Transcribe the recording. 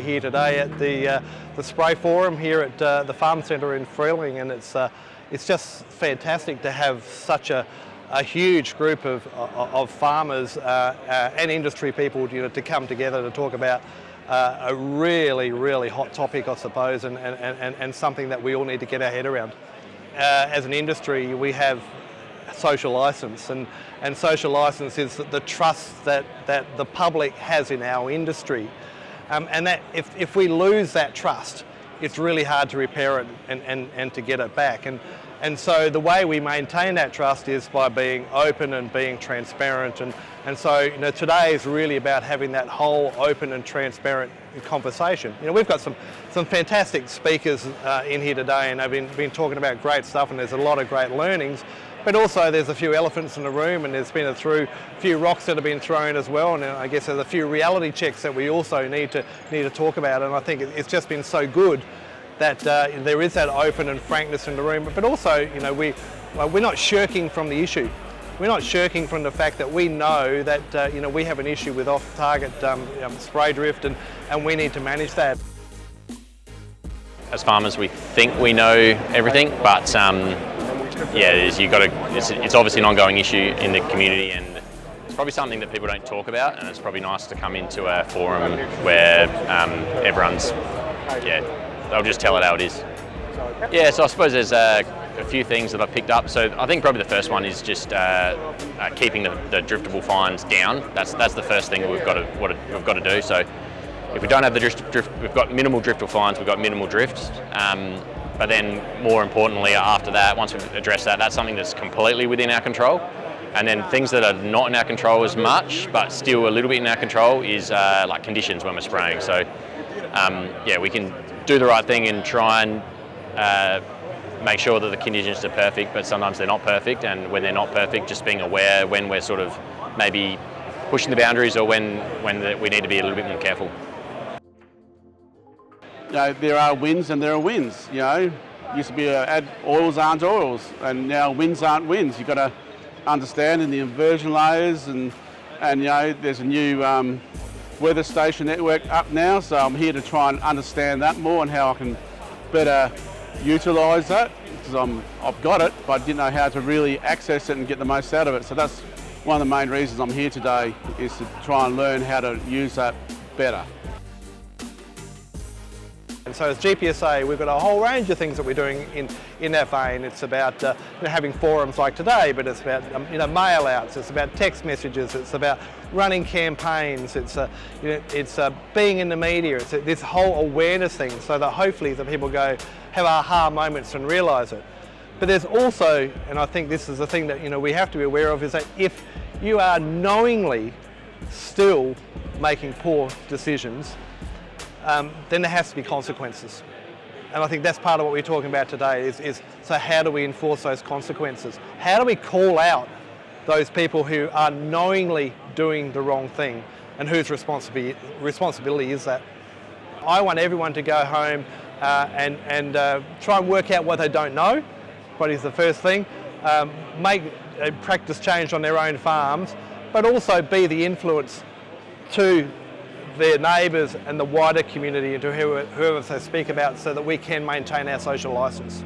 here today at the Spray Forum here at the Farm Centre in Freeling, and it's just fantastic to have such a huge group of farmers and industry people, to come together to talk about a really hot topic, I suppose, and something that we all need to get our head around. As an industry, we have social licence, and social licence is the trust that the public has in our industry, and that if we lose that trust, it's really hard to repair it and to get it back. And so the way we maintain that trust is by being open and being transparent. And so today is really about having that whole open and transparent conversation. We've got some fantastic speakers in here today, and they've been talking about great stuff, and there's a lot of great learnings. But also there's a few elephants in the room, and there's been a few rocks that have been thrown as well, and I guess there's a few reality checks that we also need to talk about. And I think it's just been so good that there is that open and frankness in the room, but also we're not shirking from the issue. We're not shirking from the fact that we know that we have an issue with off-target spray drift, and we need to manage that. As farmers, we think we know everything, but it's obviously an ongoing issue in the community, and it's probably something that people don't talk about, and it's probably nice to come into a forum where everyone's, they'll just tell it how it is. Yeah, so I suppose there's a few things that I've picked up. So I think probably the first one is just keeping the driftable fines down. That's the first thing that we've got to do. So if we don't have the drift, we've got minimal driftable fines, we've got minimal drift. But then more importantly, after that, once we've addressed that, that's something that's completely within our control. And then things that are not in our control as much, but still a little bit in our control, is like conditions when we're spraying. So we can do the right thing and try and make sure that the conditions are perfect, but sometimes they're not perfect, and when they're not perfect, just being aware when we're sort of maybe pushing the boundaries, or when we need to be a little bit more careful. There are wins and there are wins. Used to be add oils aren't oils, and now wins aren't wins. You've got to understand in the inversion layers, and there's a new weather station network up now, so I'm here to try and understand that more and how I can better utilise that, because I've got it, but I didn't know how to really access it and get the most out of it. So that's one of the main reasons I'm here today, is to try and learn how to use that better. And so as GPSA, we've got a whole range of things that we're doing in that vein. It's about having forums like today, but it's about mail outs, it's about text messages, it's about running campaigns, it's being in the media, it's this whole awareness thing, so that hopefully the people have aha moments and realise it. But there's also, and I think this is the thing that we have to be aware of, is that if you are knowingly still making poor decisions, then there has to be consequences. And I think that's part of what we're talking about today is so how do we enforce those consequences? How do we call out those people who are knowingly doing the wrong thing, and whose responsibility is that? I want everyone to go home and try and work out what they don't know, what is the first thing, make a practice change on their own farms, but also be the influence to their neighbours and the wider community, and to whoever they speak about, so that we can maintain our social licence.